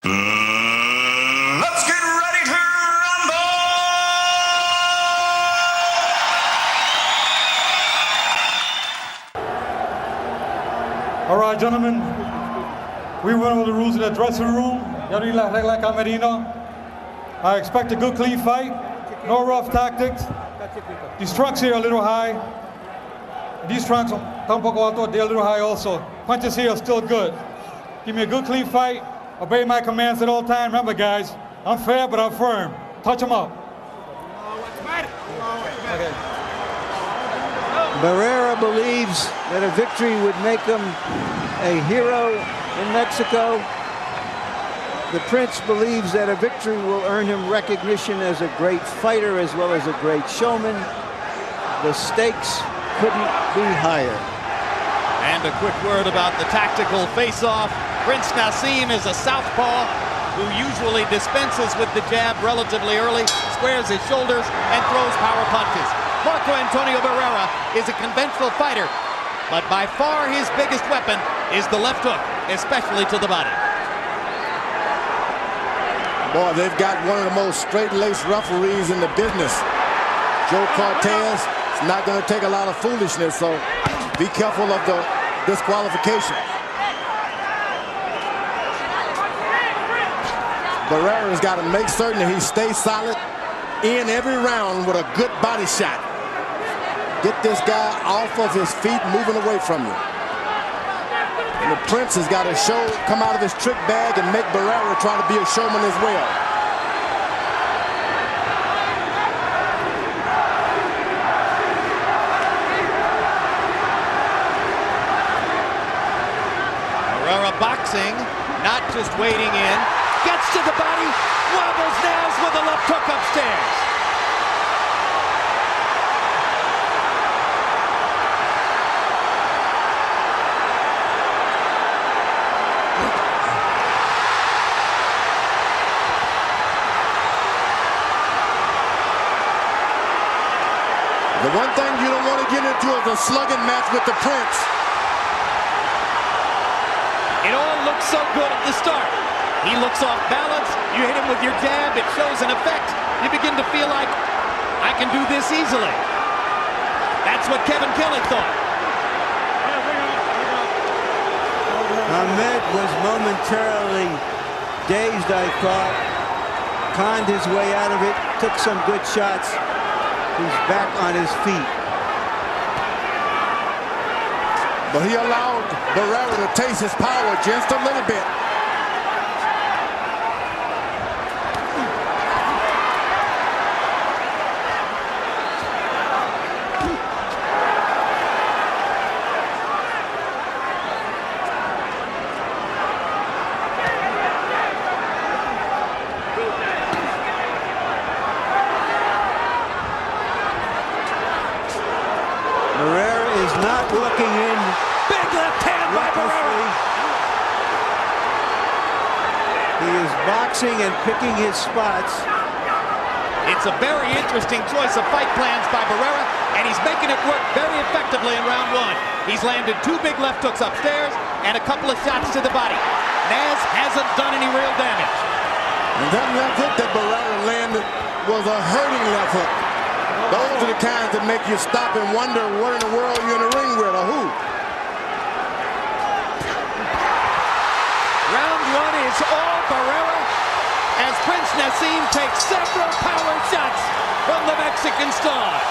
Let's get ready to rumble! All right, gentlemen, we went over the rules of the dressing room. Like Camerino. I expect a good, clean fight. No rough tactics. These trunks here are a little high. These trunks are un poco alto, they're a little high also. Punches here are still good. Give me a good, clean fight. Obey my commands at all times. Remember, guys, I'm fair, but I'm firm. Touch them up. Okay. Barrera believes that a victory would make him a hero in Mexico. The Prince believes that a victory will earn him recognition as a great fighter as well as a great showman. The stakes couldn't be higher. And a quick word about the tactical face-off. Prince Nazim is a southpaw who usually dispenses with the jab relatively early, squares his shoulders, and throws power punches. Marco Antonio Barrera is a conventional fighter, but by far his biggest weapon is the left hook, especially to the body. Boy, they've got one of the most straight-laced referees in the business. Joe Cortez. It's not going to take a lot of foolishness, so be careful of the disqualification. Barrera's got to make certain that he stays solid in every round with a good body shot. Get this guy off of his feet, moving away from you. And the Prince has got to come out of his trick bag and make Barrera try to be a showman as well. Barrera boxing, not just waiting in. Gets to the body, wobbles nails with a left hook upstairs. The one thing you don't want to get into is a slugging match with the Prince. It all looks so good at the start. He looks off balance. You hit him with your jab. It shows an effect. You begin to feel like, I can do this easily. That's what Kevin Kelly thought. Hamed was momentarily dazed, I thought. Conned his way out of it. Took some good shots. He's back on his feet. But he allowed Barrera to taste his power just a little bit. Barrera is not looking in. Big left hand by Barrera. He is boxing and picking his spots. It's a very interesting choice of fight plans by Barrera, and he's making it work very effectively in round one. He's landed two big left hooks upstairs and a couple of shots to the body. Naz hasn't done any real damage. And that left hook that Barrera landed was a hurting left hook. Those are the kinds that make you stop and wonder what in the world you're in the ring with, or who. Round one is all Barrera as Prince Nazim takes several power shots from the Mexican star.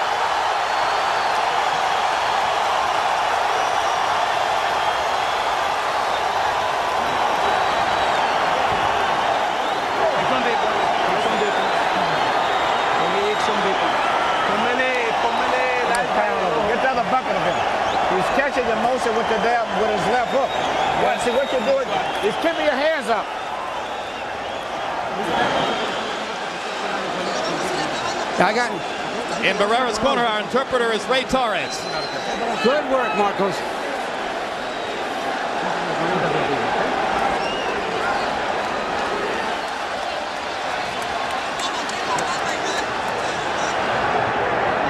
Get the other bucket of him. He's catching the motion with the jab with his left hook. Yeah, see what you're doing? He's keeping your hands up. I got him. In Barrera's corner, our interpreter is Ray Torres. Good work, Marcos.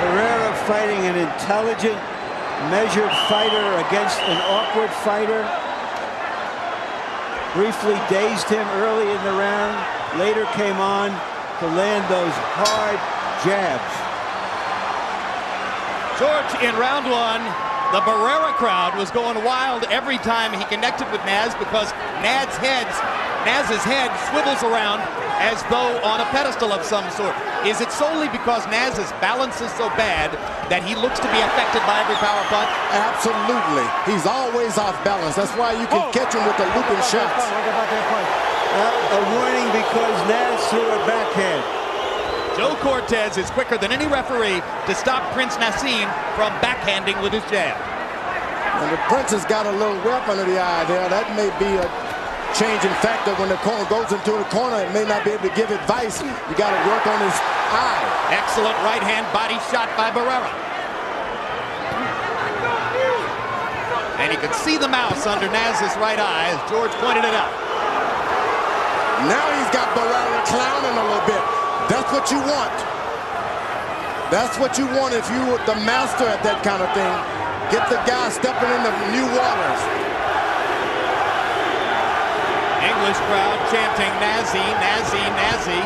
Barrera fighting an intelligent, measured fighter against an awkward fighter. briefly dazed him early in the round, later came on to land those hard jabs. George, in round one, the Barrera crowd was going wild every time he connected with Naz because Naz's head swivels around as though on a pedestal of some sort. Is it solely because Naz's balance is so bad that he looks to be affected by every power punch? Absolutely. He's always off balance. That's why you can catch him with the looping shots. A warning because Naz threw a backhand. Joe Cortez is quicker than any referee to stop Prince Nazim from backhanding with his jab. And the Prince has got a little whelp under the eye there. That may be a changing factor when the corner goes into the corner. It may not be able to give advice. You got to work on his eye. Excellent right hand body shot by Barrera. And you can see the mouse under Naz's right eye as George pointed it out. Now he's got Barrera clowning a little bit. That's what you want. That's what you want if you were the master at that kind of thing. Get the guy stepping into new waters. English crowd chanting Nazi, Nazi, Nazi.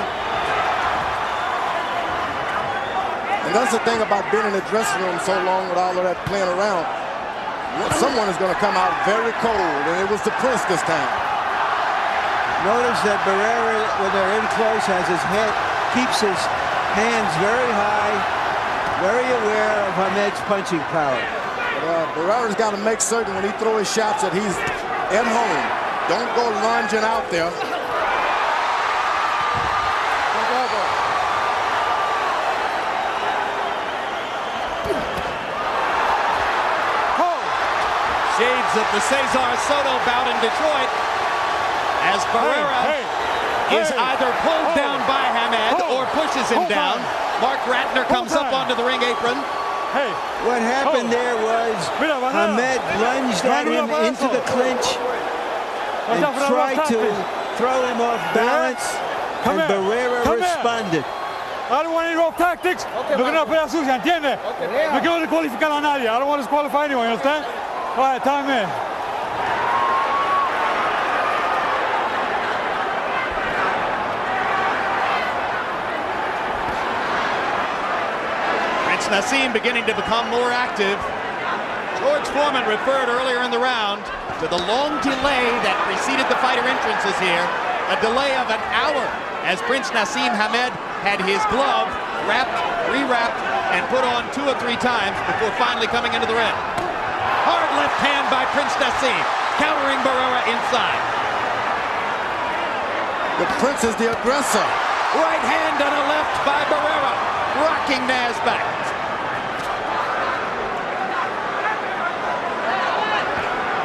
And that's the thing about being in the dressing room so long with all of that playing around. Someone is going to come out very cold, and it was the Prince this time. Notice that Barrera, when they're in close, has his head, keeps his hands very high, very aware of Hamed's punching power. Barrera's got to make certain when he throws his shots that he's at home. Don't go lunging out there. Shades of the Cesar Soto bout in Detroit as Barrera is either pulled down by Hamed or pushes him down. Mark Ratner comes up onto the ring apron. What happened there was Hamed lunged at him into the clinch and tried to throw him off balance, and Barrera responded. I don't want any rough tactics. No quiero pelear sucia, ¿entiendes? No quiero descualificar a nadie. I don't want to disqualify anyone, you understand? All right, time in. Prince Nazim beginning to become more active. George Foreman referred earlier in the round to the long delay that preceded the fighter entrances here. A delay of an hour as Prince Nazim Hamed had his glove wrapped, rewrapped, and put on 2 or 3 times before finally coming into the ring. Hard left hand by Prince Nazim, countering Barrera inside. The Prince is the aggressor. Right hand and a left by Barrera, rocking Naz back.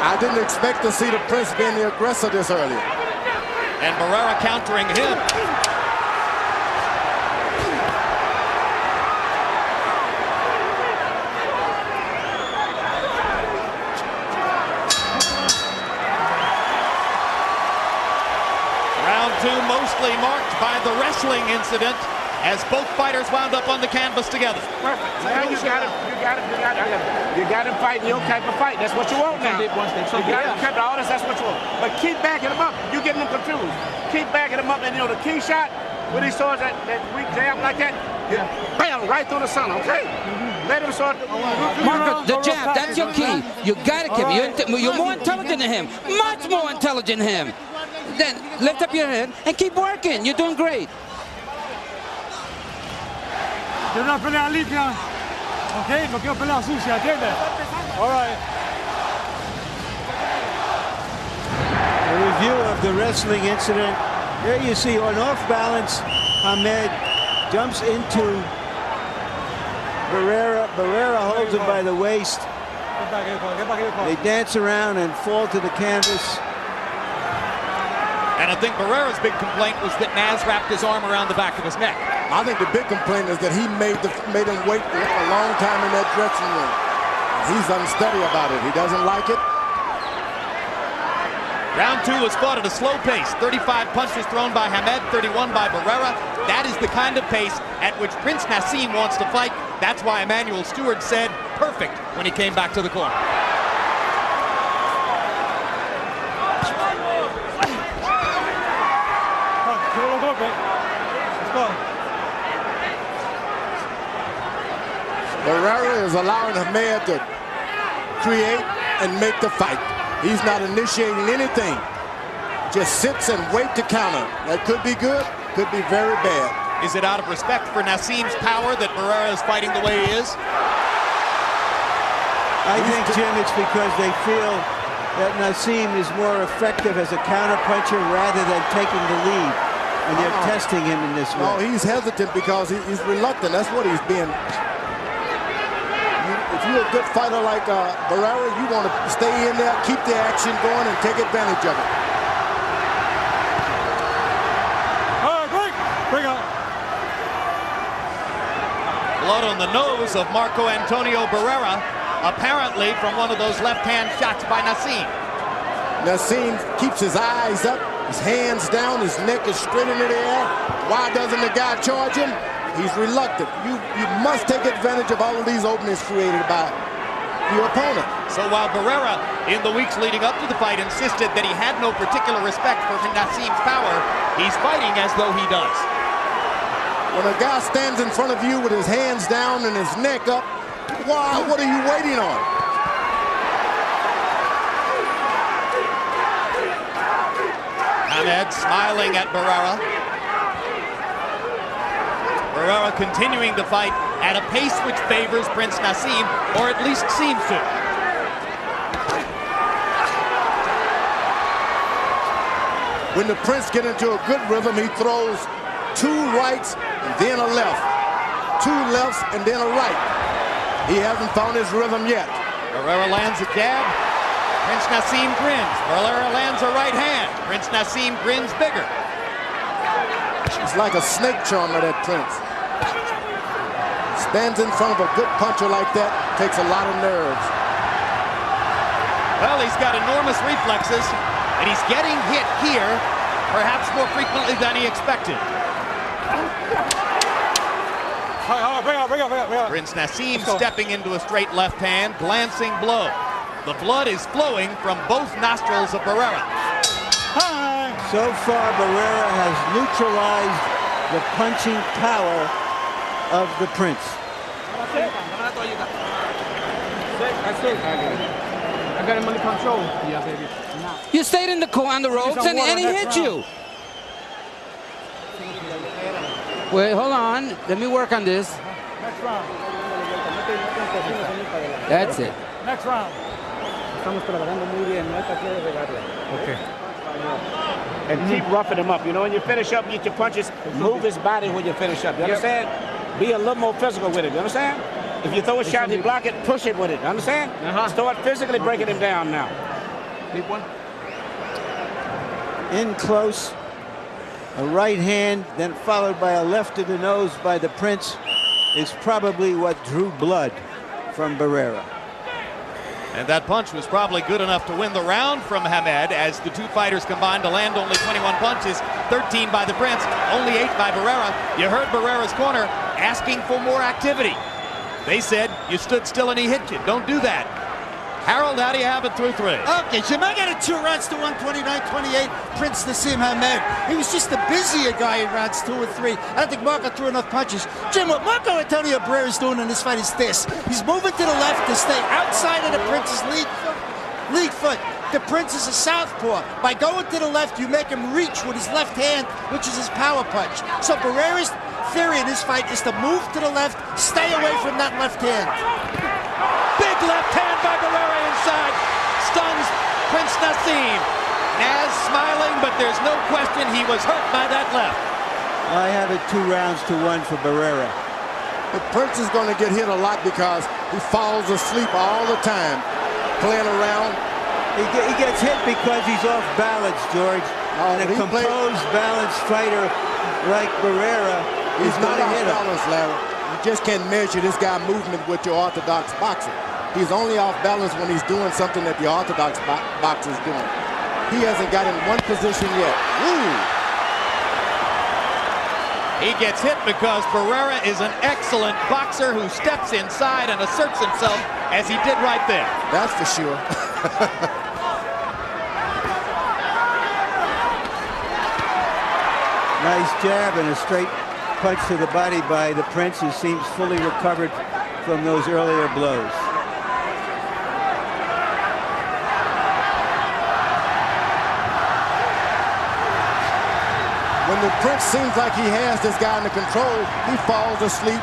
I didn't expect to see the Prince being the aggressor this early. And Barrera countering him. Round 2 mostly marked by the wrestling incident as both fighters wound up on the canvas together. Perfect. Now you got him fighting your type of fight. That's what you want now. You got him cut all this. That's what you want. But keep backing him up. You're getting him confused. Keep backing him up, and the key shot when he starts that weak jab like that, bam, right through the sun. Okay. Let him start. Marco, the jab. That's your key. You got to keep it. You're more intelligent than him. Much more intelligent than him. Then lift up your head and keep working. You're doing great. Quiero una pelea limpia, ¿ok? No quiero pelea sucia, ¿entiendes? All right. A review of the wrestling incident. Here you see on off balance, Hamed jumps into Barrera. Barrera holds him by the waist. They dance around and fall to the canvas. And I think Barrera's big complaint was that Naz wrapped his arm around the back of his neck. I think the big complaint is that he made him wait a long time in that dressing room. He's unsteady about it. He doesn't like it. Round 2 was fought at a slow pace. 35 punches thrown by Hamed, 31 by Barrera. That is the kind of pace at which Prince Nazim wants to fight. That's why Emmanuel Stewart said perfect when he came back to the corner. Okay. Let's go. Barrera is allowing Hamed to create and make the fight. He's not initiating anything. Just sits and wait to counter. That could be good, could be very bad. Is it out of respect for Nazim's power that Barrera is fighting the way he is? I think, Jim, it's because they feel that Nazim is more effective as a counterpuncher rather than taking the lead. And they're testing him in this way. No, he's hesitant because he's reluctant. That's what he's being. If you're a good fighter like Barrera, you want to stay in there, keep the action going, and take advantage of it. All right, break. Bring up. Blood on the nose of Marco Antonio Barrera, apparently from one of those left-hand shots by Nazim. Nazim keeps his eyes up, his hands down, his neck is straight into the air. Why doesn't the guy charge him? He's reluctant. You must take advantage of all of these openings created by your opponent. So while Barrera, in the weeks leading up to the fight, insisted that he had no particular respect for Nazim's power, he's fighting as though he does. When a guy stands in front of you with his hands down and his neck up, why? What are you waiting on? Hamed smiling at Barrera. Barrera continuing the fight at a pace which favors Prince Nazim, or at least seems to. When the Prince gets into a good rhythm, he throws 2 rights and then a left. 2 lefts and then a right. He hasn't found his rhythm yet. Barrera lands a jab. Prince Nazim grins. Barrera lands a right hand. Prince Nazim grins bigger. It's like a snake charmer, that Prince. Stands in front of a good puncher like that, takes a lot of nerves. Well, he's got enormous reflexes, and he's getting hit here, perhaps more frequently than he expected. Bring up. Prince Nazim stepping into a straight left hand, glancing blow. The blood is flowing from both nostrils of Barrera. So far, Barrera has neutralized the punching power of the Prince. I got him under control. Yeah, baby. You stayed in the on the ropes and he hit you. Wait, hold on. Let me work on this. Next round. That's it. Next round. Okay. And keep roughing him up. You know, when you finish up, get your punches, move his body when you finish up. You understand? Be a little more physical with it. You understand? If you throw a shot and he block it, push it with it. You understand? Start physically breaking him down now. Deep one. In close, a right hand, then followed by a left to the nose by the Prince, is probably what drew blood from Barrera. And that punch was probably good enough to win the round from Hamed, as the 2 fighters combined to land only 21 punches, 13 by the Prince, only 8 by Barrera. You heard Barrera's corner asking for more activity. They said, you stood still and he hit you. Don't do that. Harold, how do you have it through 3? Okay, Jim, I got it 2 rounds to 129-28. Prince Nazim Hamed. He was just a busier guy in rounds 2 and 3. I don't think Marco threw enough punches. Jim, what Marco Antonio Barrera is doing in this fight is this. He's moving to the left to stay outside of the Prince's lead foot. The Prince is a southpaw. By going to the left, you make him reach with his left hand, which is his power punch. So Barrera's theory in this fight is to move to the left, stay away from that left hand. Big left hand by Barrera inside. Stuns Prince Nazim. Naz smiling, but there's no question he was hurt by that left. I have it 2 rounds to 1 for Barrera. The Prince is going to get hit a lot because he falls asleep all the time, playing around. He gets hit because he's off balance, George. And a composed, balanced fighter like Barrera is not off hit him. balance, Larry. You just can't measure this guy's movement with your orthodox boxer. He's only off balance when he's doing something that the orthodox boxer is doing. He hasn't got in one position yet. Ooh. He gets hit because Barrera is an excellent boxer who steps inside and asserts himself, as he did right there. That's for sure. Nice jab and a straight punch to the body by the Prince, who seems fully recovered from those earlier blows. When the Prince seems like he has this guy under control, he falls asleep,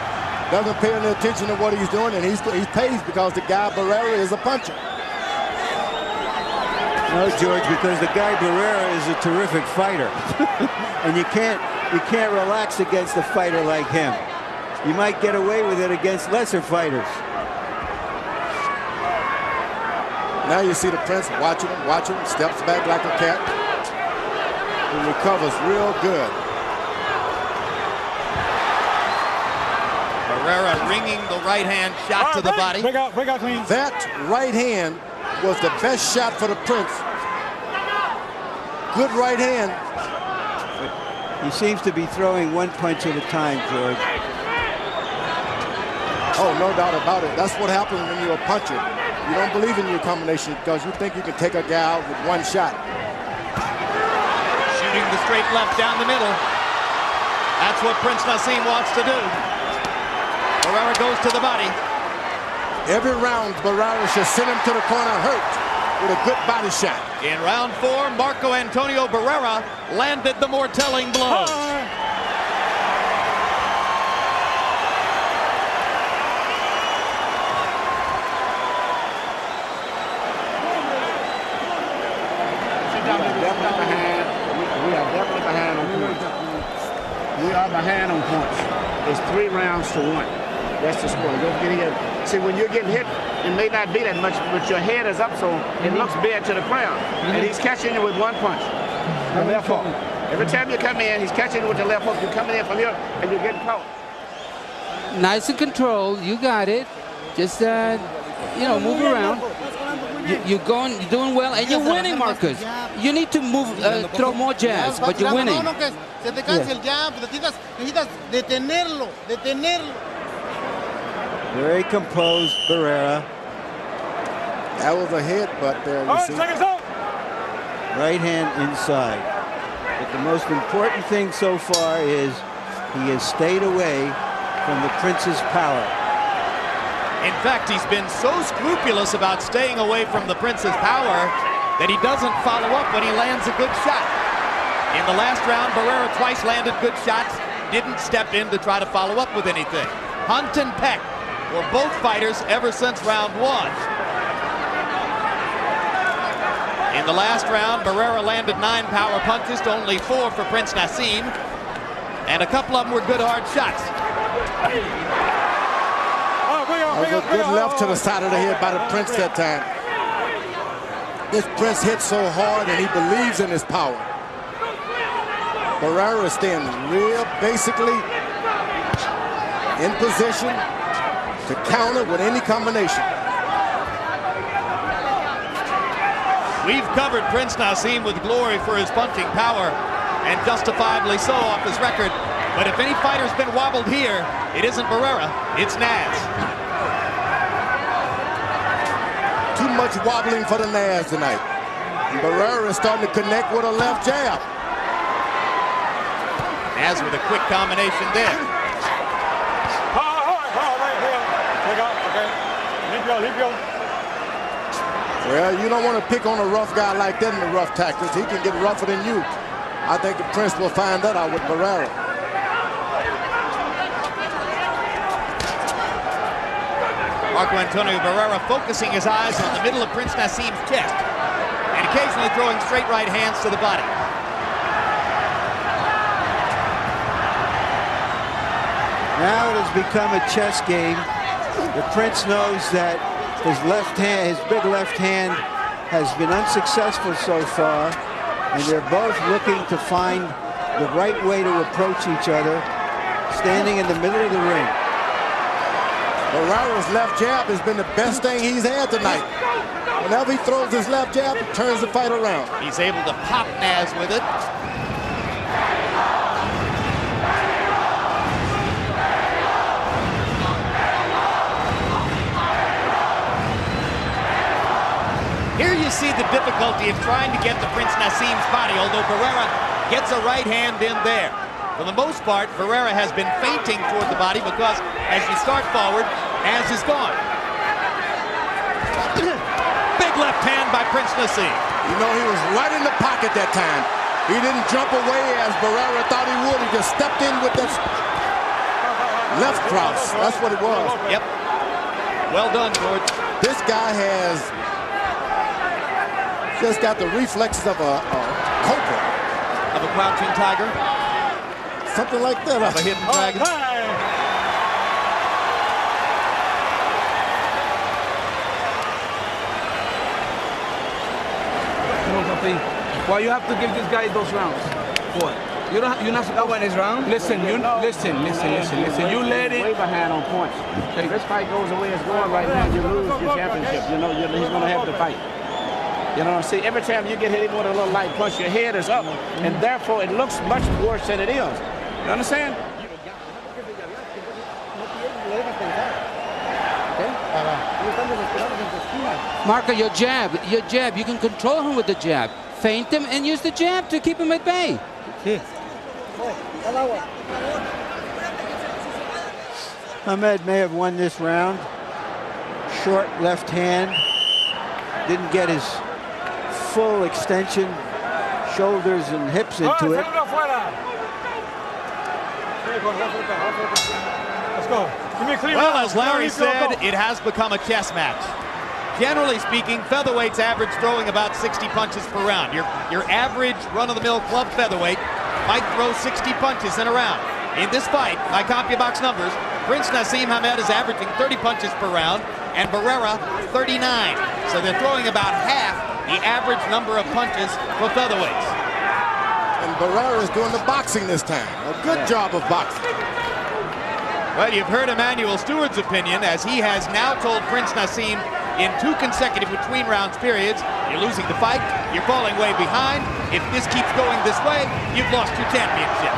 doesn't pay any attention to what he's doing, and he pays because the guy Barrera is a puncher. No, George, because the guy Barrera is a terrific fighter. And you can't relax against a fighter like him. You might get away with it against lesser fighters. Now you see the Prince watching him, steps back like a cat. He recovers real good. Barrera ringing the right hand shot to the body. Break out clean. That right hand was the best shot for the Prince. Good right hand. He seems to be throwing one punch at a time, George. Oh, no doubt about it. That's what happens when you're a puncher. You don't believe in your combination because you think you can take a guy out with one shot. Shooting the straight left down the middle. That's what Prince Nazim wants to do. Barrera goes to the body. Every round, Barrera should send him to the corner hurt with a good body shot. In round 4, Marco Antonio Barrera landed the more telling blows. We are definitely behind on points. We are behind on points. It's 3 rounds to 1. That's the score. Don't get here. See, when you're getting hit, it may not be that much, but your head is up, so it looks bad to the crowd. And he's catching you with one punch. The left hook. Every time you come in, he's catching you with the left hook. You're coming in from here, and you're getting caught. Nice and controlled. You got it. Just, you know, move around. You're doing well, and you're winning, Marcus. You need to move, throw more jabs, but you're winning. Very composed, Barrera. That was a headbutt there. You see. Right hand inside. But the most important thing so far is he has stayed away from the Prince's power. In fact, he's been so scrupulous about staying away from the Prince's power that he doesn't follow up when he lands a good shot. In the last round, Barrera twice landed good shots, didn't step in to try to follow up with anything. Hunt and peck were both fighters ever since round 1. In the last round, Barrera landed 9 power punches to only 4 for Prince Nazim, and a couple of them were good hard shots. That was a good left to the side of the head by the Prince that time. This Prince hits so hard and he believes in his power. Barrera is staying real basically in position to counter with any combination. We've covered Prince Nazim with glory for his punching power, and justifiably so off his record. But if any fighter's been wobbled here, it isn't Barrera, it's Naz. Too much wobbling for the Naz tonight. And Barrera is starting to connect with a left jab. Naz with a quick combination there. Well, you don't want to pick on a rough guy like that in the rough tactics. He can get rougher than you. I think the Prince will find that out with Barrera. Marco Antonio Barrera focusing his eyes on the middle of Prince Nazim's chest and occasionally throwing straight right hands to the body. Now it has become a chess game. The Prince knows that his left hand, his big left hand, has been unsuccessful so far, and they're both looking to find the right way to approach each other, standing in the middle of the ring. Barrera's left jab has been the best thing he's had tonight. Whenever he throws his left jab, it turns the fight around. He's able to pop Naz with it. Here you see the difficulty of trying to get to Prince Nazim's body, although Barrera gets a right hand in there. For the most part, Barrera has been feinting toward the body because as you start forward, Az is gone. Big left hand by Prince Nassim. You know, he was right in the pocket that time. He didn't jump away as Barrera thought he would. He just stepped in with this left cross. That's what it was. Yep. Well done, George. This guy has just got the reflexes of a cobra. Of a crouching tiger. Something like that. Of a hidden dragon. Why you have to give this guy those rounds? What? You're not supposed to win his round. Listen, listen. You let it. Wave a hand on points. Okay. This fight goes the way it's going right now. You lose your championship. You know he's going to have to fight. You know what I'm saying? Every time you get hit with a little light punch, your head is up, and therefore it looks much worse than it is. You understand? Marco, your jab, you can control him with the jab. Feint him and use the jab to keep him at bay. Hamed may have won this round. Short left hand. Didn't get his full extension, shoulders and hips into it. Let's go. Well, as Larry said, it has become a chess match. Generally speaking, featherweights average throwing about 60 punches per round. Your average run-of-the-mill club featherweight might throw 60 punches in a round. In this fight, by CompuBox numbers, Prince Nazim Hamed is averaging 30 punches per round, and Barrera 39. So they're throwing about half the average number of punches for featherweights. And Barrera is doing the boxing this time. A good job of boxing. Well, you've heard Emmanuel Stewart's opinion, as he has now told Prince Nassim in 2 consecutive between rounds periods, you're losing the fight, you're falling way behind. If this keeps going this way, you've lost your championship.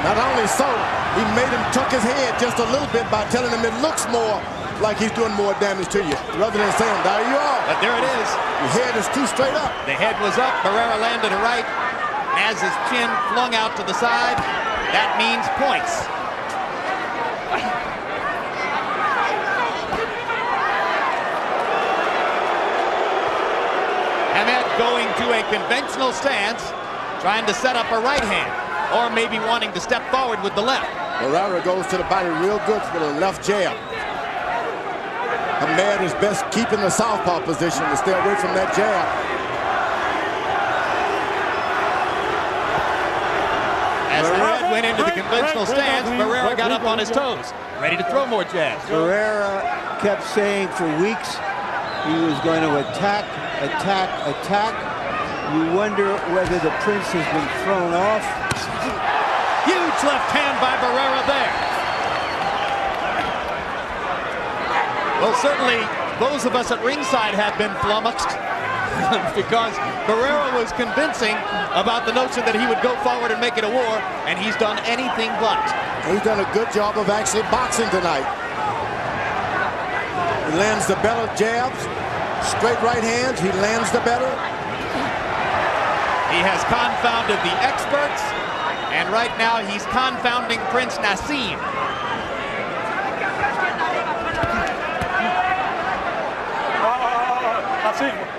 Not only so, he made him tuck his head just a little bit by telling him it looks more like he's doing more damage to you, rather than saying, there you are. But there it is. Your head is too straight up. The head was up, Barrera landed a right. Naz's chin flung out to the side. That means points. Hamed going to a conventional stance, trying to set up a right hand, or maybe wanting to step forward with the left. Barrera goes to the body real good with a left jab. Hamed is best keeping the southpaw position to stay away from that jab. As the head went into the conventional stance, Barrera got up on his toes, ready to throw more jabs. Barrera kept saying for weeks he was going to attack. You wonder whether the Prince has been thrown off. Huge left hand by Barrera there. Well, certainly those of us at ringside have been flummoxed because Barrera was convincing about the notion that he would go forward and make it a war, and he's done anything but. He's done a good job of actually boxing tonight. He lands the better jabs, straight right hands, he lands the better. He has confounded the experts, and right now he's confounding Prince Nassim.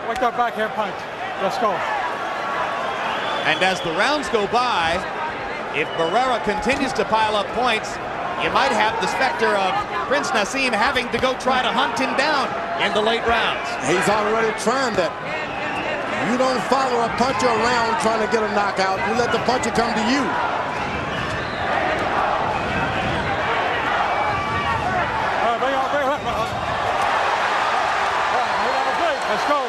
Wake that backhand punch. Let's go. And as the rounds go by, if Barrera continues to pile up points, you might have the specter of Prince Nassim having to go try to hunt him down in the late rounds. He's already trying that. You don't follow a puncher around trying to get a knockout. You let the puncher come to you. Let's go.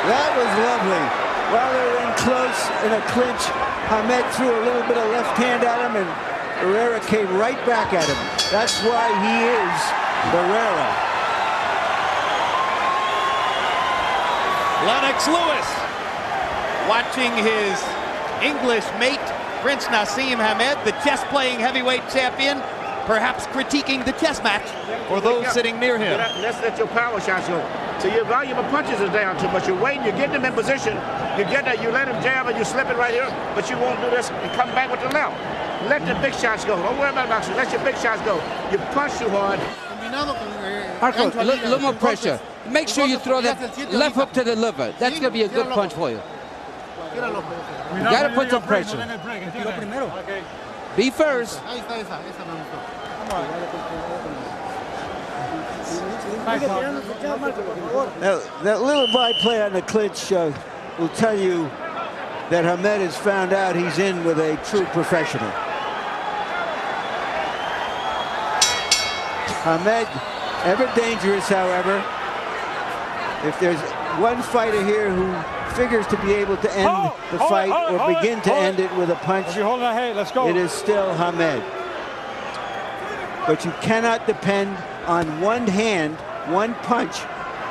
That was lovely. While they were in close in a clinch, Hamed threw a little bit of left hand at him, and Barrera came right back at him. That's why he is Barrera. Lennox Lewis watching his English mate, Prince Nazim Hamed, the chess-playing heavyweight champion, perhaps critiquing the chess match for those sitting near him. Let's let your power shots go. So your volume of punches is down too much. You're waiting, you're getting them in position, You get that, you let him jab and you slip it right here, but you won't do this and come back with the left. Let the big shots go. Don't worry about boxing. Let your big shots go. You punch too hard. Marco, a little more pressure. Make sure you throw that left hook to the liver. That's going to be a good punch for you. You got to put some pressure. Be first. Now, that little by-play on the clinch will tell you that Hamed has found out he's in with a true professional. Hamed, ever dangerous, however. If there's one fighter here who figures to be able to end the fight or begin to end it with a punch, it is still Hamed. But you cannot depend on one hand, one punch,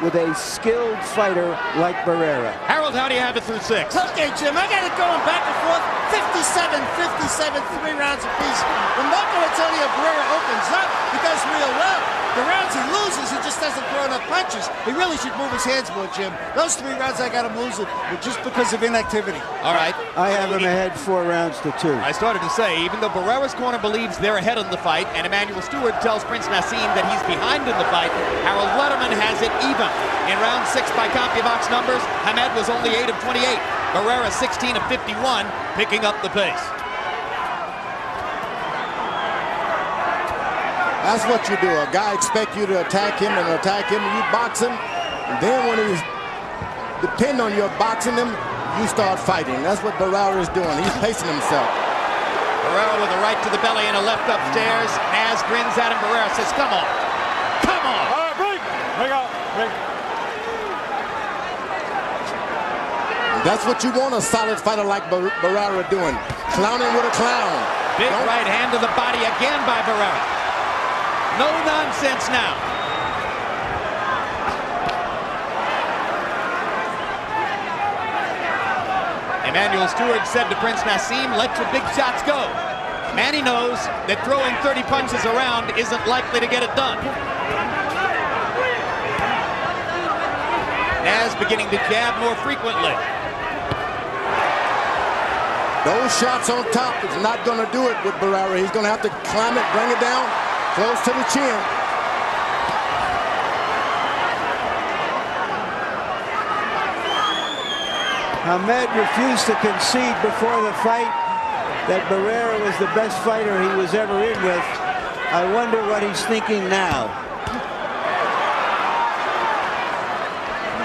with a skilled fighter like Barrera. Harold, how do you have it through 6? Okay, Jim, I got it going back and forth. 57, 3 rounds apiece. When Marco Antonio Barrera opens up, he does real well. The rounds he loses, he just doesn't throw enough punches. He really should move his hands more, Jim. Those 3 rounds I got him losing, but just because of inactivity. All right. I have him ahead 4 rounds to 2. I started to say, even though Barrera's corner believes they're ahead in the fight, and Emmanuel Stewart tells Prince Nazim that he's behind in the fight, Harold Letterman has it even. In round 6 by CompuBox numbers, Hamed was only 8 of 28. Barrera 16 of 51, picking up the pace. That's what you do. A guy expects you to attack him and attack him, and you box him. And then when he's depend on your boxing him, you start fighting. That's what Barrera is doing. He's pacing himself. Barrera with a right to the belly and a left upstairs. Naz grins at him. Barrera says, come on. Come on. All right, break. Break out. Break. That's what you want a solid fighter like Barrera doing. Clowning with a clown. Big right hand to the body again by Barrera. No nonsense now. Emmanuel Stewart said to Prince Nazim, let your big shots go. Manny knows that throwing 30 punches around isn't likely to get it done. Naz beginning to jab more frequently. Those shots on top is not going to do it with Barrera. He's going to have to climb it, bring it down, close to the chin. Hamed refused to concede before the fight that Barrera was the best fighter he was ever in with. I wonder what he's thinking now.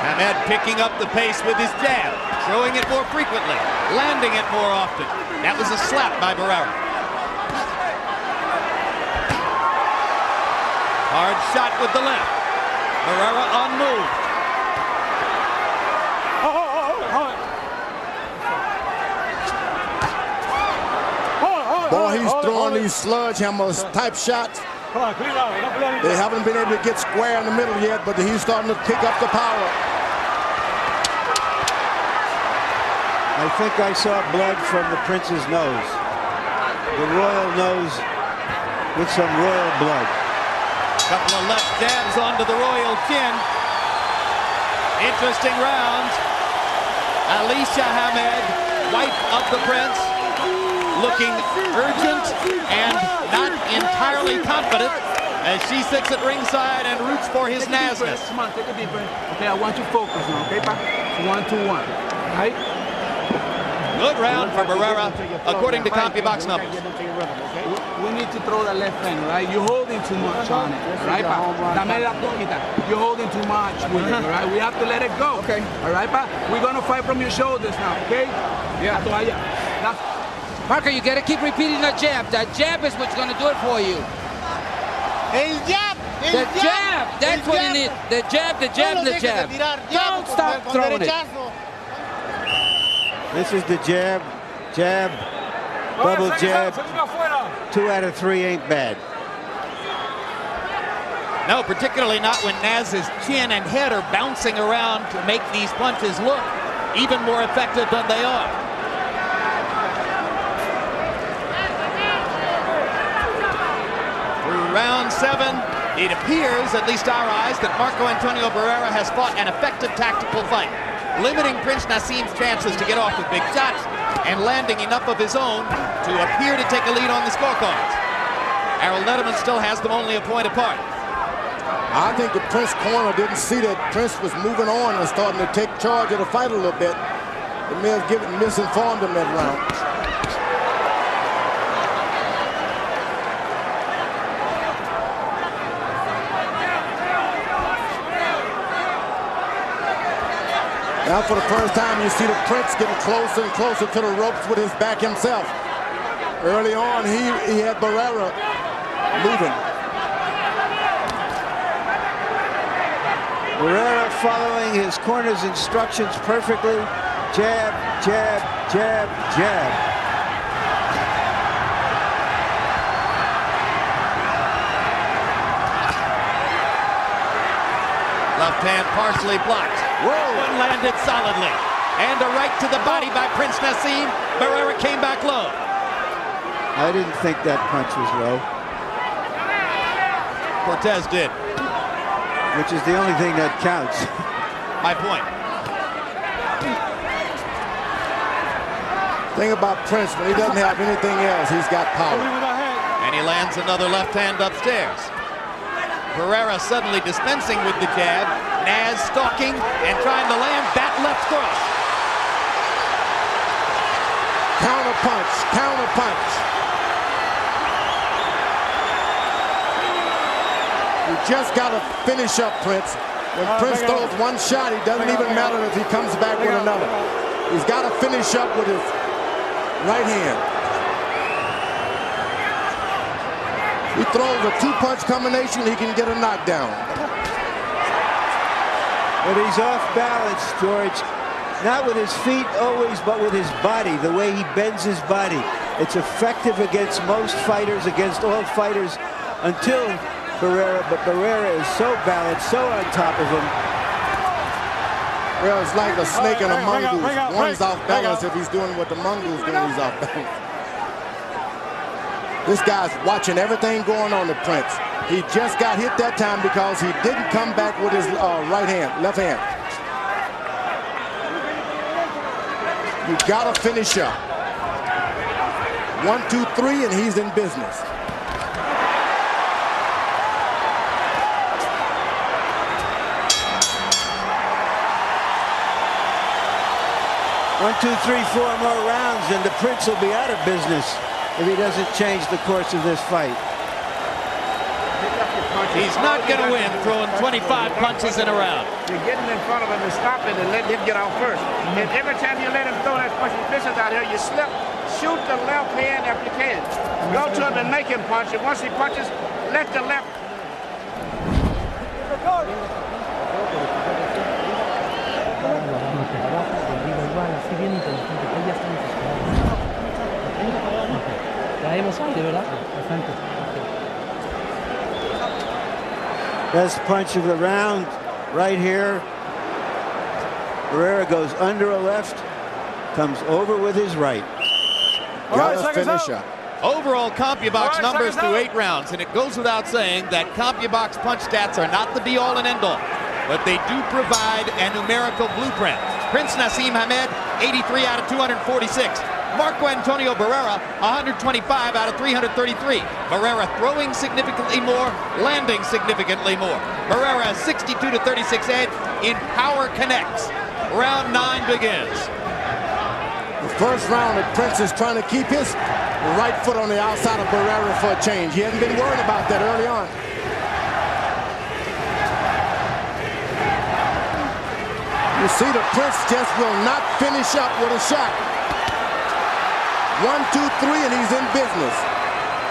Hamed picking up the pace with his jab, throwing it more frequently, landing it more often. That was a slap by Barrera. Hard shot with the left. Barrera unmoved. Boy, he's throwing these sledgehammers type shots. They haven't been able to get square in the middle yet, but he's starting to pick up the power. I think I saw blood from the prince's nose. The royal nose with some royal blood. Couple of left jabs onto the royal chin. Interesting rounds. Alicia Hamed, wife of the prince, looking urgent and not entirely confident as she sits at ringside and roots for his Nasness. Come on, take a deep breath. Okay, I want you focused now, okay, Pa? 1, 2, 1. Right? Good round for Barrera, according to CompuBox numbers. We need to throw the left hand, right? You're holding too much on it, right, Pa? Dame la poquita. You're holding too much with it, all right? We have to let it go. Okay. All right, Pa? We're going to fight from your shoulders now, okay? Yeah. Marco, you got to keep repeating that jab. That jab is what's going to do it for you. El jab. The jab. That's what you need. The jab, the jab, the jab. Don't stop throwing it. This is the jab, jab, double jab. 2 out of 3 ain't bad. No, particularly not when Naz's chin and head are bouncing around to make these punches look even more effective than they are. Through round 7, it appears, at least our eyes, that Marco Antonio Barrera has fought an effective tactical fight. limiting Prince Nasim's chances to get off with big shots and landing enough of his own to appear to take a lead on the scorecards. Harold Netterman still has them only a point apart. I think the Prince corner didn't see that Prince was moving on and starting to take charge of the fight a little bit. It may have misinformed him that round. Now for the first time you see the Prince getting closer and closer to the ropes with his back himself. Early on he had Barrera moving. Barrera following his corner's instructions perfectly. Jab, jab, jab, jab. Left hand partially blocked. Whoa! One landed solidly. And a right to the body by Prince Nasim. Barrera came back low. I didn't think that punch was low. Cortez did. Which is the only thing that counts. My point. Thing about Prince, when he doesn't have anything else, he's got power. And he lands another left hand upstairs. Barrera suddenly dispensing with the jab. Naz stalking and trying to land that left cross. Counter punch, counter punch. You just got to finish up Prince. When Prince throws one shot, it doesn't even matter if he comes back with another. He's got to finish up with his right hand. He throws a two-punch combination, he can get a knockdown. But he's off balance, George. Not with his feet always, but with his body, the way he bends his body. It's effective against most fighters, against all fighters, until Barrera, but Barrera is so balanced, so on top of him. Well, it's like a snake and a mongoose. One's off balance. If he's doing what the mongoose doing, he's off balance. This guy's watching everything going on to Prince. He just got hit that time because he didn't come back with his left hand. You gotta finish up. 1, 2, 3, and he's in business. One, two, three, 4 more rounds, and the Prince will be out of business if he doesn't change the course of this fight. He's not going to win throwing 25 punches in a round. You're getting in front of him and stopping and letting him get out first. And every time you let him throw that punch, vicious out here, you slip, shoot the left hand if you can. Go to him and make him punch. And once he punches, let the left. Best punch of the round right here. Barrera goes under a left, comes over with his right. Gotta finish up. Overall CompuBox numbers through 8 rounds, and it goes without saying that CompuBox punch stats are not the be-all and end-all, but they do provide a numerical blueprint. Prince Nazim Hamed, 83 out of 246. Marco Antonio Barrera, 125 out of 333. Barrera throwing significantly more, landing significantly more. Barrera 62 to 36 edge in power connects. Round 9 begins. The first round, the Prince is trying to keep his right foot on the outside of Barrera for a change. He hasn't been worried about that early on. You see the Prince just will not finish up with a shot. 1, 2, 3, and he's in business.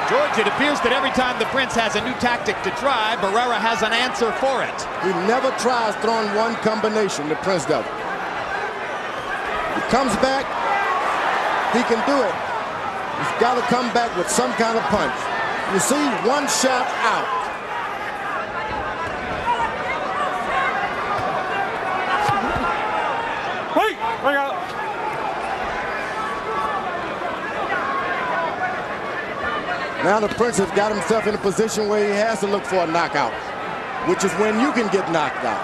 George, it appears that every time the Prince has a new tactic to try, Barrera has an answer for it. He never tries throwing one combination, the Prince does. He comes back, he can do it. He's got to come back with some kind of punch. You see, one shot out. Wait, bring out. Now the Prince has got himself in a position where he has to look for a knockout, which is when you can get knocked out.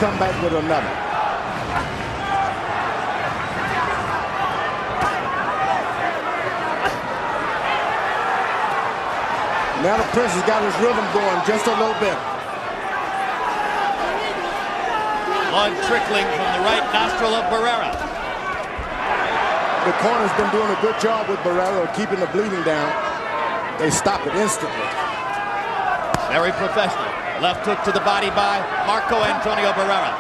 come back with another. Now the Prince has got his rhythm going just a little bit. Blood trickling from the right nostril of Barrera. The corner's been doing a good job with Barrera of keeping the bleeding down. They stop it instantly. Very professional. Left hook to the body by Marco Antonio Barrera.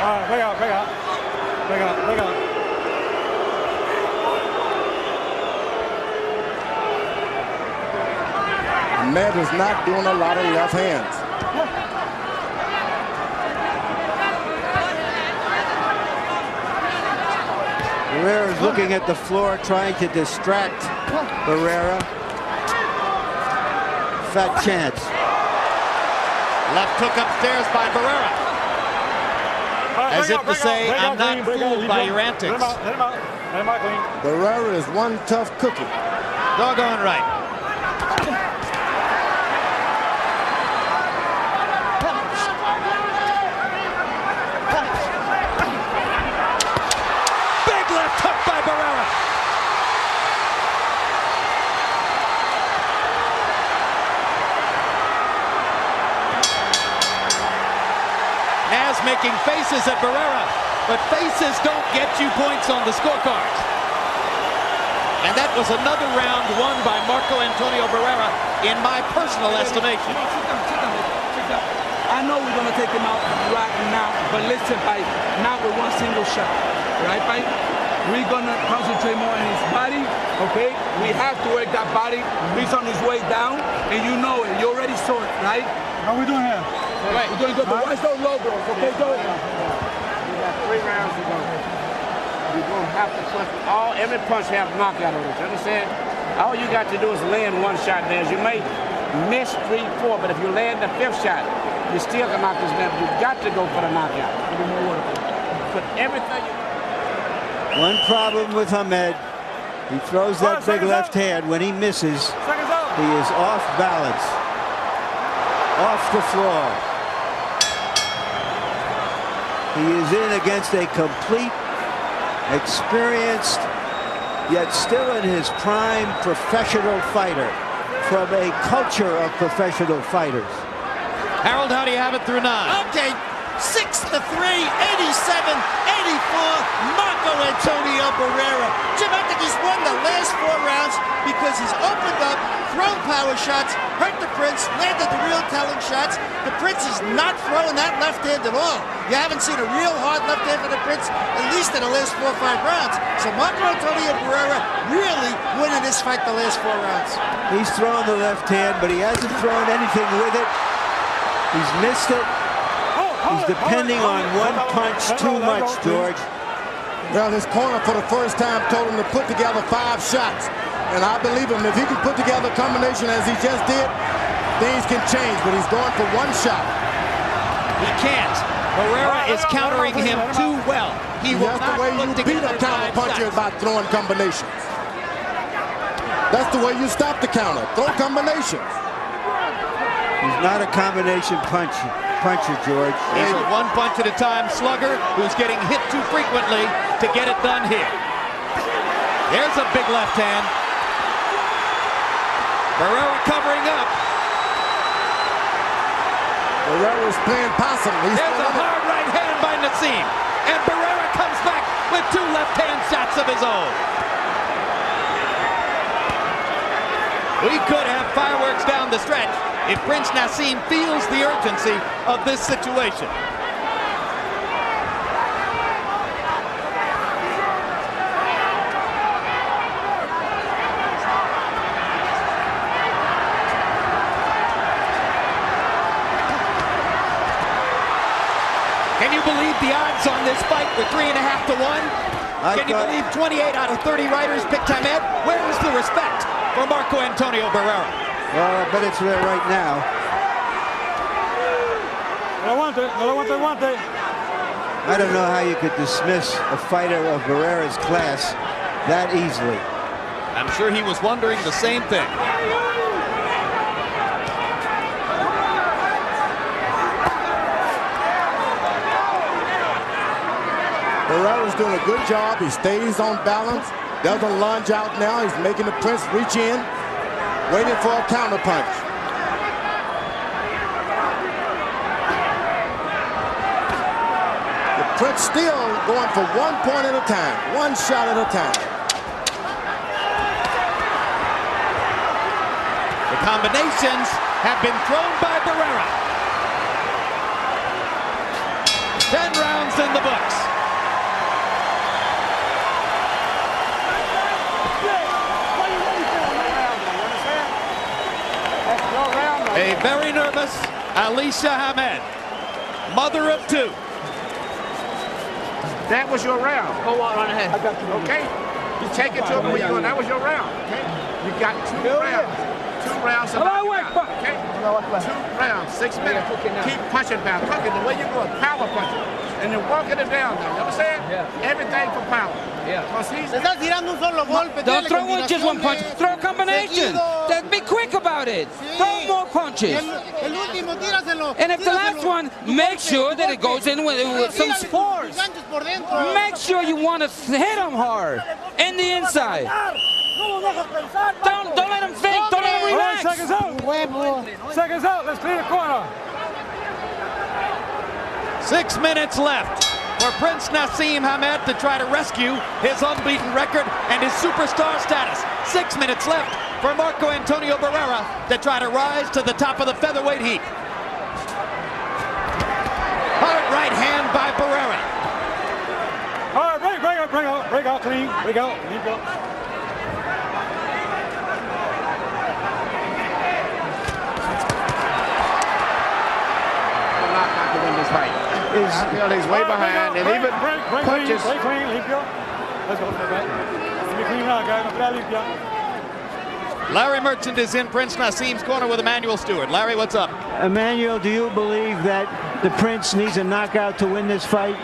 All right, break out, break out. Break out, break out. Hamed is not doing a lot of left hands. Barrera is looking at the floor, trying to distract Barrera. Fat chance. Left hook upstairs by Barrera. As if to say, I'm not fooled by your antics. Hit him out, hit him out. Hit him out clean. Barrera is one tough cookie. Doggone right. Naz making faces at Barrera, but faces don't get you points on the scorecard. And that was another round won by Marco Antonio Barrera, in my personal estimation. I know we're going to take him out right now, but listen, Pai, not with one single shot, right, Pai? We're going to concentrate more on his body, okay? We have to work that body. He's on his way down, and you know it. You already saw it, right? How we doing here? Right. We're doing good, but watch those logos, okay, Joe? We got 3 rounds to go. You're going to have to punch. Every punch have knockout on it, you understand? All you got to do is land one shot, Naz. You may miss 3, 4, but if you land the 5th shot, you still can knock this down. You've got to go for the knockout. Put everything you... One problem with Hamed, he throws that big left hand. When he misses, he is off balance, off the floor. He is in against a complete, experienced, yet still in his prime professional fighter from a culture of professional fighters. Harold, how do you have it through 9? Okay, 6-3, 87, 84, Marco Antonio Barrera. Jim, I think he's won the last 4 rounds because he's opened up, thrown power shots, hurt the Prince, landed the real telling shots. The Prince is not throwing that left hand at all. You haven't seen a real hard left hand for the Prince, at least in the last 4 or 5 rounds. So Marco Antonio Barrera really winning this fight the last 4 rounds. He's thrown the left hand, but he hasn't thrown anything with it. He's missed it. He's depending on one punch too much, George. Well, his corner for the first time told him to put together 5 shots. And I believe him. If he can put together a combination as he just did, things can change. But he's going for 1 shot. He can't. Barrera is countering him too well. He will That's not the way you put beat together a counter 5 puncher shots. by throwing combinations. That's the way you stop the counter. Throw combinations. He's not a combination puncher, George. He's a 1 punch at a time slugger who's getting hit too frequently to get it done here. There's a big left hand. Barrera covering up. Barrera's playing possum. There's a hard right hand by Nazim. And Barrera comes back with 2 left hand shots of his own. We could have fireworks down the stretch if Prince Nazim feels the urgency of this situation. Can you believe the odds on this fight were 3.5 to 1? Can you believe 28 out of 30 writers picked Hamed? Where is the respect for Marco Antonio Barrera? Well, I bet it's there right now. I don't know how you could dismiss a fighter of Barrera's class that easily. I'm sure he was wondering the same thing. Barrera's doing a good job. He stays on balance, doesn't lunge out now. He's making the Prince reach in, waiting for a counter punch. The Prince still going for 1 point at a time, 1 shot at a time. The combinations have been thrown by Barrera. 10 rounds in the books. A very nervous Alicia Hamed, mother of 2. That was your round. Go on ahead. Okay? You take it to him when you and that was your round. Okay? You got 2 rounds. 2 rounds of knockout, okay? 2 rounds, 6 minutes. Keep punching down, cooking. The way you go is power punching. And you're walking it down now. You understand? Everything for power. Don't throw in just 1 punch. Throw combinations. Be quick about it. Throw more punches. And if the last one, make sure that it goes in with some force. Make sure you want to hit him hard in the inside. Don't let him think. Don't let him relax. All right, seconds out. Seconds out. Let's clear the corner. 6 minutes left for Prince Nazim Hamed to try to rescue his unbeaten record and his superstar status. 6 minutes left for Marco Antonio Barrera to try to rise to the top of the featherweight heap. Hard right hand by Barrera. All right, break out, clean, break out, leave go. Not to win this fight. I feel he's way behind, and even punches. Break clean, limpio. Let's go, back. Be clean now, guys. No limpio. Larry Merchant is in Prince Nazim's corner with Emmanuel Stewart. Larry, what's up? Emmanuel, do you believe that the Prince needs a knockout to win this fight?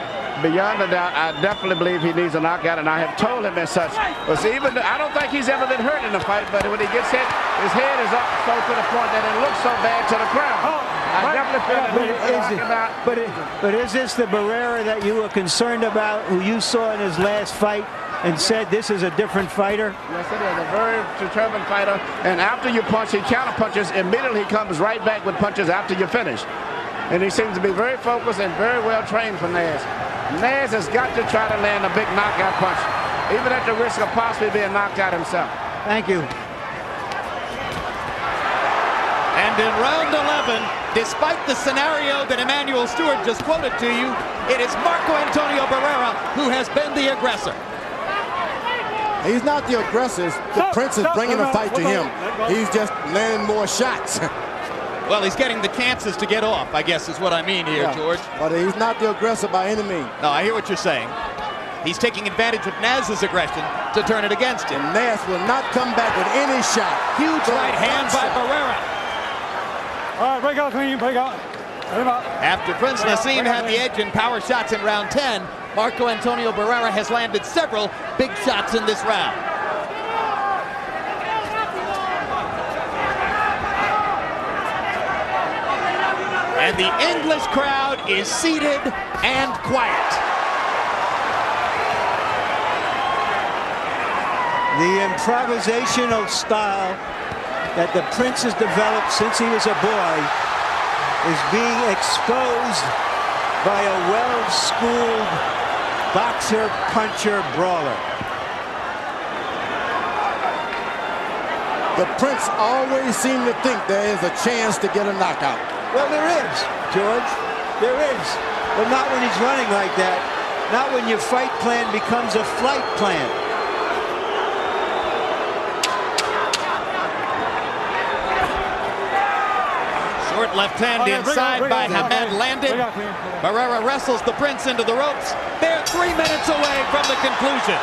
Beyond a doubt, I definitely believe he needs a knockout, and I have told him as such. But see, I don't think he's ever been hurt in a fight, but when he gets hit, his head is up so to the point that it looks so bad to the crowd. I definitely feel that he's knocking out. But is this the Barrera that you were concerned about, who you saw in his last fight and said this is a different fighter? Yes, it is. A very determined fighter. And after you punch, he counter punches. Immediately he comes right back with punches after you finish. And he seems to be very focused and very well trained for Naz. Naz has got to try to land a big knockout punch, even at the risk of possibly being knocked out himself. Thank you. And in round 11, despite the scenario that Emmanuel Stewart just quoted to you, it is Marco Antonio Barrera who has been the aggressor. He's not the aggressor. The Prince is bringing the fight to him. He's just landing more shots. Well, he's getting the chances to get off, I guess is what I mean here, George. But he's not the aggressor by any means. No, I hear what you're saying. He's taking advantage of Naz's aggression to turn it against him. And Naz will not come back with any shot. Huge right hand by Barrera. All right, break out, clean, break out. After Prince Nazim had the edge in power shots in round 10, Marco Antonio Barrera has landed several big shots in this round. And the English crowd is seated and quiet. The improvisational style that the Prince has developed since he was a boy is being exposed by a well-schooled boxer, puncher, brawler. The Prince always seemed to think there is a chance to get a knockout. Well, there is, George. There is. But not when he's running like that. Not when your fight plan becomes a flight plan. Short left hand inside by Hamed landed. Barrera wrestles the Prince into the ropes. They're 3 minutes away from the conclusion.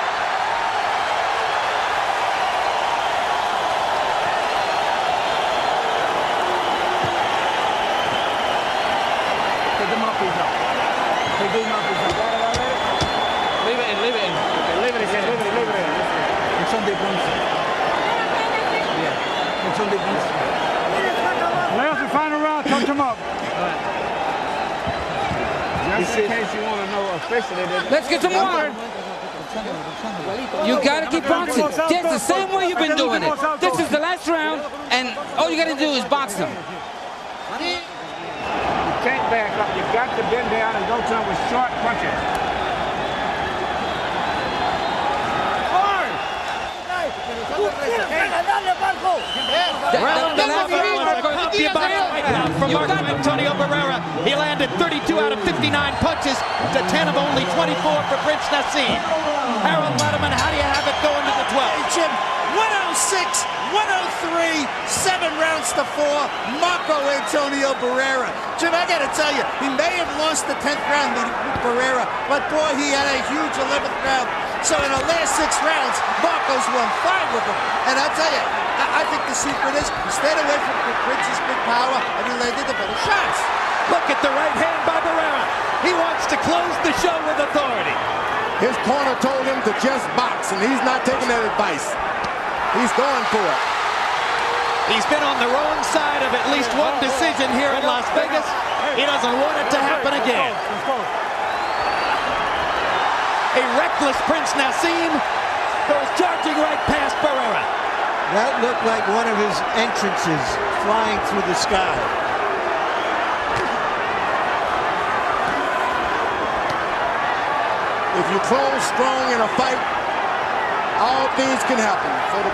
boxes. In case you want to know officially. Let's get some more. You got to keep boxing. Just the same way you've been doing it. This is the last round, and all you got to do is box them. You can't back up. You got to bend down and go to him with short punches. From Marco Antonio Barrera. He landed 32 out of 59 punches to 10 of only 24 for Prince Nazim. Harold Letterman, how do you have it going to the 12th? Hey, Jim, 106, 103, 7 rounds to 4, Marco Antonio Barrera. Jim, I got to tell you, he may have lost the 10th round with Barrera, but boy, he had a huge 11th round. So in the last 6 rounds, Marco's won 5 of them. And I tell you, I think the secret is he stayed away from Prince's big power and he landed the better shots. Look at the right hand by Barrera. He wants to close the show with authority. His corner told him to just box, and he's not taking that advice. He's going for it. He's been on the wrong side of at least one decision here in Las Vegas. He doesn't want it to happen again. A reckless Prince Nazim goes charging right past Barrera. That looked like one of his entrances flying through the sky. If you close strong in a fight, all things can happen. So the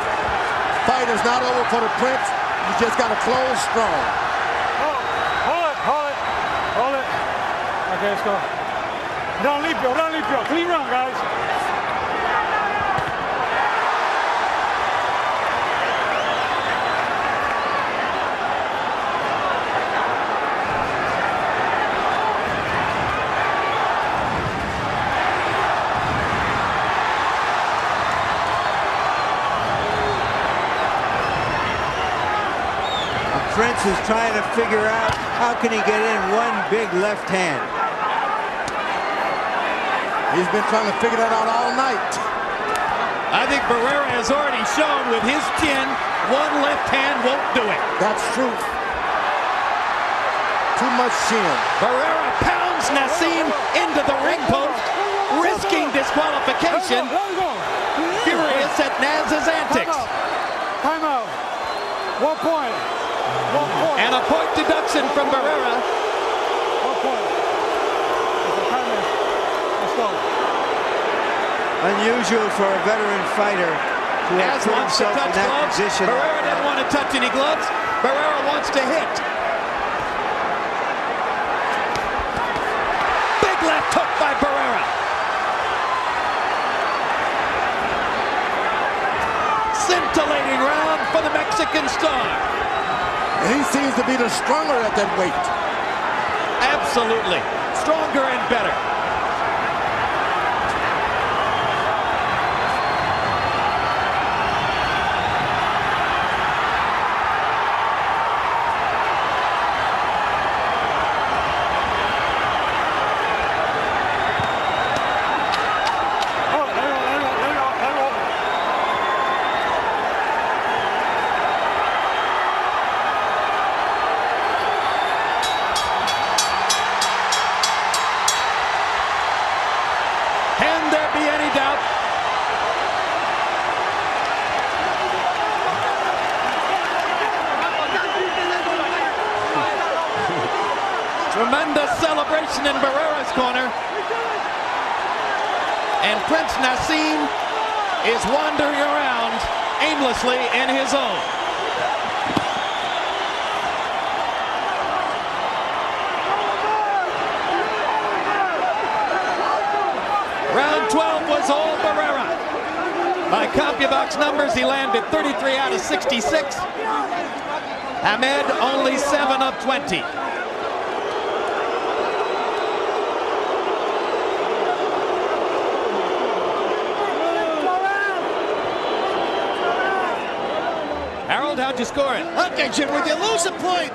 fight is not over for the Prince. You just got to close strong. Hold it. Okay, let's go. Run limpio. Clean run, guys. Prince is trying to figure out how can he get in one big left hand. He's been trying to figure that out all night. I think Barrera has already shown with his chin, one left hand won't do it. That's true. Too much chin. Barrera pounds Nazim into the ring post, risking disqualification. Furious at Naz's antics. Time out. 1 point. 1 point. And a point deduction from Barrera. 1 point. Let's go. Unusual for a veteran fighter to have put wants to himself in touch that gloves. position. Barrera didn't want to touch any gloves. Barrera wants to hit. Big left hook by Barrera. Scintillating round for the Mexican star. And he seems to be the stronger at that weight. Absolutely. Stronger and better. Tremendous celebration in Barrera's corner. And Prince Nazim is wandering around aimlessly in his own. Round 12 was all Barrera. By CompuBox numbers, he landed 33 out of 66. Hamed only 7 of 20. Harold, how'd you score it? Okay, Jim, when you lose a point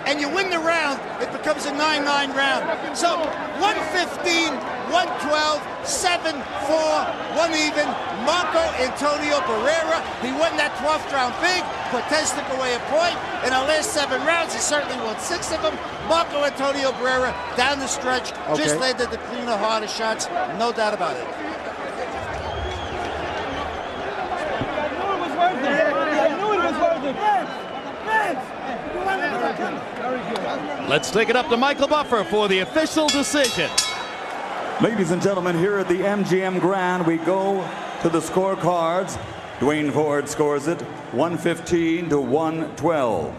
and you win the round, it becomes a 9-9 round. So 115, 112, 7-4, 1 even, Marco Antonio Barrera. He won that 12th round big. Cortez took away a point. In the last 7 rounds, he certainly won 6 of them. Marco Antonio Barrera down the stretch, just landed the cleaner, harder shots, no doubt about it. Let's take it up to Michael Buffer for the official decision. Ladies and gentlemen, here at the MGM Grand, we go to the scorecards. Dwayne Ford scores it 115 to 112.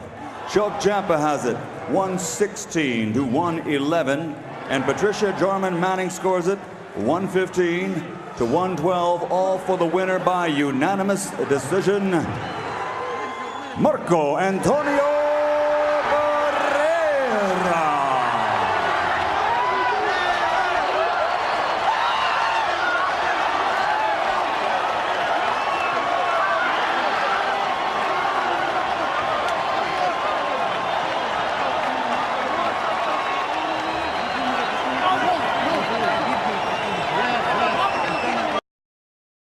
Chuck Champa has it 116 to 111. And Patricia Jarman Manning scores it 115 to 112. All for the winner by unanimous decision, Marco Antonio